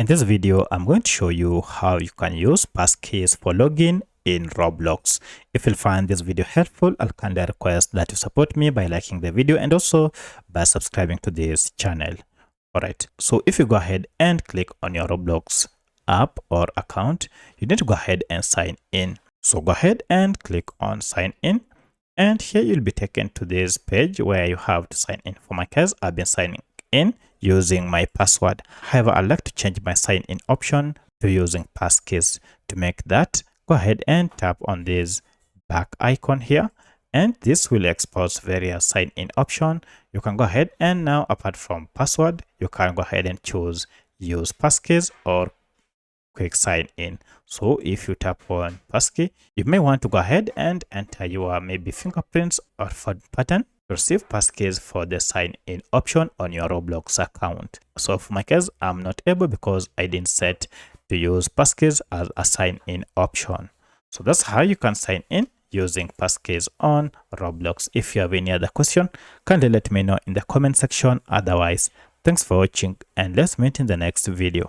In this video, I'm going to show you how you can use Passkeys for login in Roblox. If you find this video helpful, I'll kindly request that you support me by liking the video and also by subscribing to this channel. Alright, so if you go ahead and click on your Roblox app or account, you need to go ahead and sign in. So go ahead and click on sign in. And here you'll be taken to this page where you have to sign in. For my case, I've been signing in using my password. However, I'd like to change my sign in option to using Passkeys. To make that, go ahead and tap on this back icon here, and this will expose various sign in option. You can go ahead and now, apart from password, you can go ahead and choose use Passkeys or quick sign in. So if you tap on passkey, you may want to go ahead and enter your maybe fingerprints or phone pattern to receive passkeys for the sign in option on your Roblox account. So for my case, I'm not able because I didn't set to use passkeys as a sign in option. So that's how you can sign in using passkeys on Roblox. If you have any other question, kindly let me know in the comment section. Otherwise, thanks for watching and let's meet in the next video.